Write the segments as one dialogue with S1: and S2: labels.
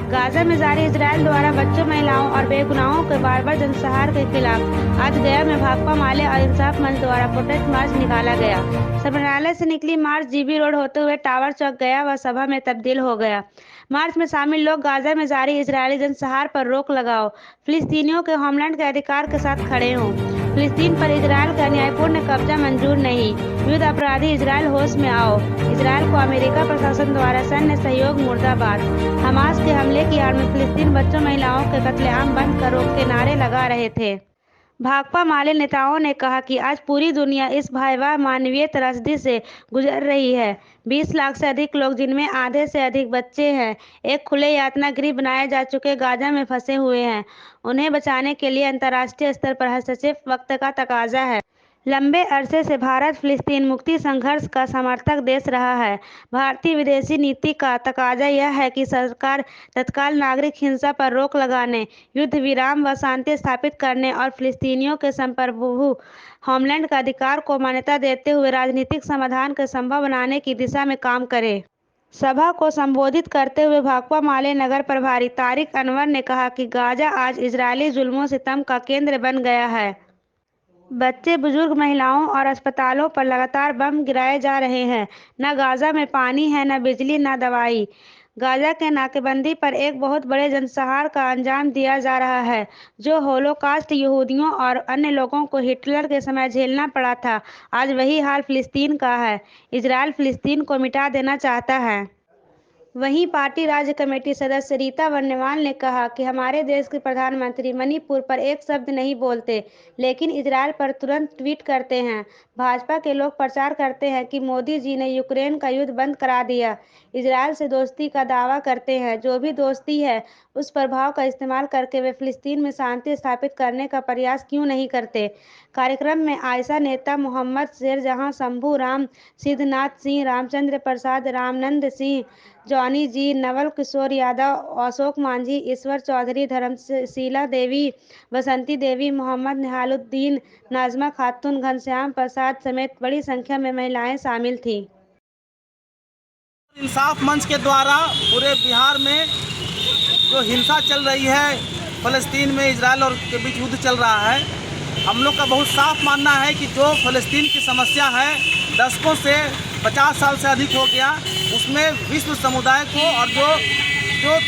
S1: Gaza में जारी Israel द्वारा बच्चों, महिलाओं और बेगुनाहों के बार-बार जनसंहार के खिलाफ आज गया में भाकपा माले और इंसाफ मंच द्वारा प्रोटेस्ट मार्च निकाला गया। संचालनालय से निकली मार्च जीबी रोड होते हुए टावर चौक गया व सभा में तब्दील हो गया। मार्च में शामिल लोग गाजा में जारी इजरायली जनसंहार पर रोक लगाओ, फिलिस्तीनियों के होमलैंड के अधिकार के साथ खड़े हों, फिलिस्तीन पर इजरायल का न्यायपूर्ण कब्जा मंजूर नहीं, युद्ध अपराधी इजरायल होश में आओ, इजरायल को अमेरिका प्रशासन द्वारा सैन्य सहयोग मुर्दाबाद, हमास के हमले की आड़ में फिलिस्तीन बच्चों, महिलाओं के कत्लेआम बंद करो के नारे लगा रहे थे। भाकपा माले नेताओं ने कहा कि आज पूरी दुनिया इस भयावह मानवीय त्रासदी से गुजर रही है। 20 लाख से अधिक लोग, जिनमें आधे से अधिक बच्चे हैं, एक खुले यातना गृह बनाए जा चुके गाजा में फंसे हुए हैं। उन्हें बचाने के लिए अंतर्राष्ट्रीय स्तर पर हस्तक्षेप वक्त का तकाजा है। लंबे अरसे से भारत फिलिस्तीन मुक्ति संघर्ष का समर्थक देश रहा है। भारतीय विदेशी नीति का तकाजा यह है कि सरकार तत्काल नागरिक हिंसा पर रोक लगाने, युद्ध विराम व शांति स्थापित करने और फिलिस्तीनियों के संप्रभु होमलैंड का अधिकार को मान्यता देते हुए राजनीतिक समाधान को संभव बनाने की दिशा में काम करे। सभा को संबोधित करते हुए भाकपा माले नगर प्रभारी तारिक अनवर ने कहा कि गाजा आज इजरायली जुल्मों सितम का केंद्र बन गया है। बच्चे, बुजुर्ग, महिलाओं और अस्पतालों पर लगातार बम गिराए जा रहे हैं। न गाजा में पानी है, न बिजली, न दवाई। गाजा के नाकेबंदी पर एक बहुत बड़े जनसंहार का अंजाम दिया जा रहा है, जो होलोकास्ट यहूदियों और अन्य लोगों को हिटलर के समय झेलना पड़ा था। आज वही हाल फिलिस्तीन का है। इजरायल फिलिस्तीन को मिटा देना चाहता है। वहीं पार्टी राज्य कमेटी सदस्य रीता वर्णवाल ने कहा कि हमारे देश के प्रधानमंत्री मणिपुर पर एक शब्द नहीं बोलते, लेकिन इजरायल पर तुरंत ट्वीट करते हैं। भाजपा के लोग प्रचार करते हैं कि मोदी जी ने यूक्रेन का युद्ध बंद करा दिया, इजरायल से दोस्ती का दावा करते हैं। जो भी दोस्ती है, उस प्रभाव का इस्तेमाल करके वे फिलिस्तीन में शांति स्थापित करने का प्रयास क्यों नहीं करते। कार्यक्रम में आयशा नेता, मोहम्मद शेरजहां, शंभू राम, सिद्धनाथ सिंह, रामचंद्र प्रसाद, रामनंद सिंह, जॉनी जी, नवल किशोर यादव, अशोक मांझी, ईश्वर चौधरी, धर्मशीला देवी, बसंती देवी, मोहम्मद निहालुद्दीन, नाजमा खातून, घनश्याम प्रसाद समेत बड़ी संख्या में महिलाएं शामिल थीं।
S2: इंसाफ मंच के द्वारा पूरे बिहार में जो हिंसा चल रही है, फ़लस्तीन में इजरायल और के बीच युद्ध चल रहा है, हम लोग का बहुत साफ मानना है कि जो फ़लस्तीन की समस्या है दशकों से 50 साल से अधिक हो गया, उसमें विश्व समुदाय को और जो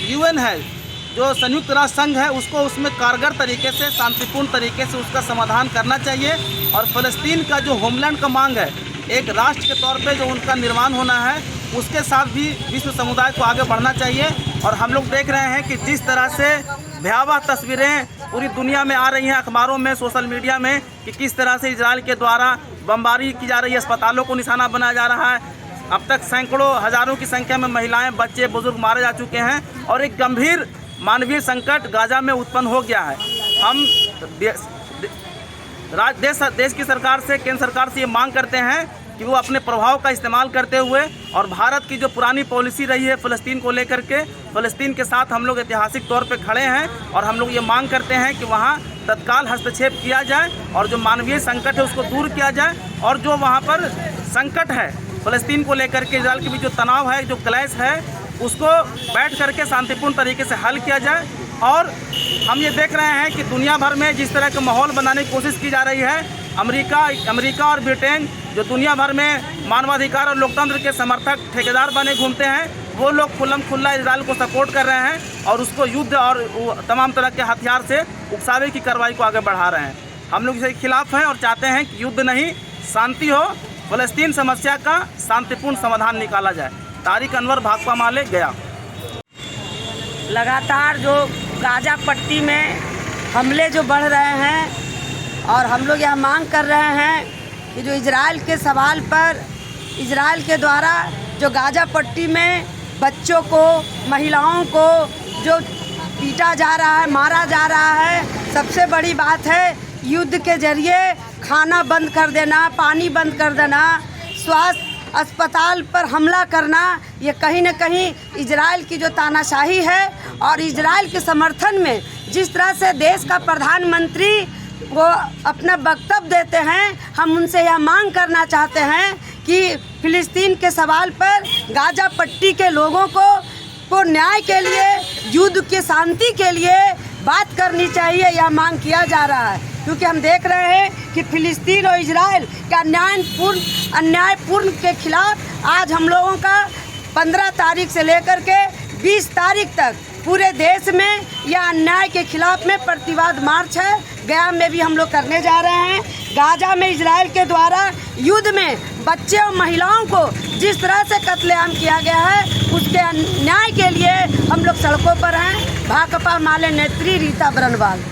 S2: यूएन है, जो संयुक्त राष्ट्र संघ है, उसको उसमें कारगर तरीके से, शांतिपूर्ण तरीके से उसका समाधान करना चाहिए। और फ़लस्तीन का जो होमलैंड का मांग है, एक राष्ट्र के तौर पे जो उनका निर्माण होना है, उसके साथ भी विश्व समुदाय को आगे बढ़ना चाहिए। और हम लोग देख रहे हैं कि जिस तरह से भयावह तस्वीरें पूरी दुनिया में आ रही हैं, अखबारों में, सोशल मीडिया में, कि किस तरह से इजरायल के द्वारा बमबारी की जा रही है, अस्पतालों को निशाना बनाया जा रहा है। अब तक सैकड़ों हज़ारों की संख्या में महिलाएं, बच्चे, बुजुर्ग मारे जा चुके हैं और एक गंभीर मानवीय संकट गाजा में उत्पन्न हो गया है। हम देश की सरकार से, केंद्र सरकार से ये मांग करते हैं कि वो अपने प्रभाव का इस्तेमाल करते हुए, और भारत की जो पुरानी पॉलिसी रही है फ़लस्तीन को लेकर के, फ़लस्तीन के साथ हम लोग ऐतिहासिक तौर पे खड़े हैं और हम लोग ये मांग करते हैं कि वहाँ तत्काल हस्तक्षेप किया जाए और जो मानवीय संकट है उसको दूर किया जाए। और जो वहाँ पर संकट है फ़लस्तीन को लेकर के, इजरायल के बीच जो तनाव है, जो क्लैश है, उसको बैठ करके शांतिपूर्ण तरीके से हल किया जाए। और हम ये देख रहे हैं कि दुनिया भर में जिस तरह का माहौल बनाने की कोशिश की जा रही है, अमेरिका और ब्रिटेन, जो दुनिया भर में मानवाधिकार और लोकतंत्र के समर्थक ठेकेदार बने घूमते हैं, वो लोग खुल्ला इजरायल को सपोर्ट कर रहे हैं और उसको युद्ध और तमाम तरह के हथियार से उकसावे की कार्रवाई को आगे बढ़ा रहे हैं। हम लोग इसके खिलाफ हैं और चाहते हैं कि युद्ध नहीं, शांति हो, फ़लस्तीन समस्या का शांतिपूर्ण समाधान निकाला जाए। तारिक अनवर, भाकपा माले, गया।
S3: लगातार जो गाजा पट्टी में हमले जो बढ़ रहे हैं, और हम लोग यह मांग कर रहे हैं कि जो इजरायल के सवाल पर, इजरायल के द्वारा जो गाजा पट्टी में बच्चों को, महिलाओं को जो पीटा जा रहा है, मारा जा रहा है, सबसे बड़ी बात है युद्ध के जरिए खाना बंद कर देना, पानी बंद कर देना, स्वास्थ्य अस्पताल पर हमला करना, ये कहीं न कहीं इजरायल की जो तानाशाही है। और इजरायल के समर्थन में जिस तरह से देश का प्रधानमंत्री वो अपना वक्तव्य देते हैं, हम उनसे यह मांग करना चाहते हैं कि फिलिस्तीन के सवाल पर गाजा पट्टी के लोगों को को न्याय के लिए, युद्ध के शांति के लिए बात करनी चाहिए, यह मांग किया जा रहा है। क्योंकि हम देख रहे हैं कि फिलिस्तीन और इजराइल का अन्यायपूर्ण के खिलाफ आज हम लोगों का 15 तारीख से लेकर के 20 तारीख तक पूरे देश में यह अन्याय के खिलाफ में प्रतिवाद मार्च है। गया में भी हम लोग करने जा रहे हैं। गाजा में इजराइल के द्वारा युद्ध में बच्चे और महिलाओं को जिस तरह से कत्लेआम किया गया है, उसके न्याय के लिए हम लोग सड़कों पर हैं। भाकपा माले नेत्री रीता बरनवाल।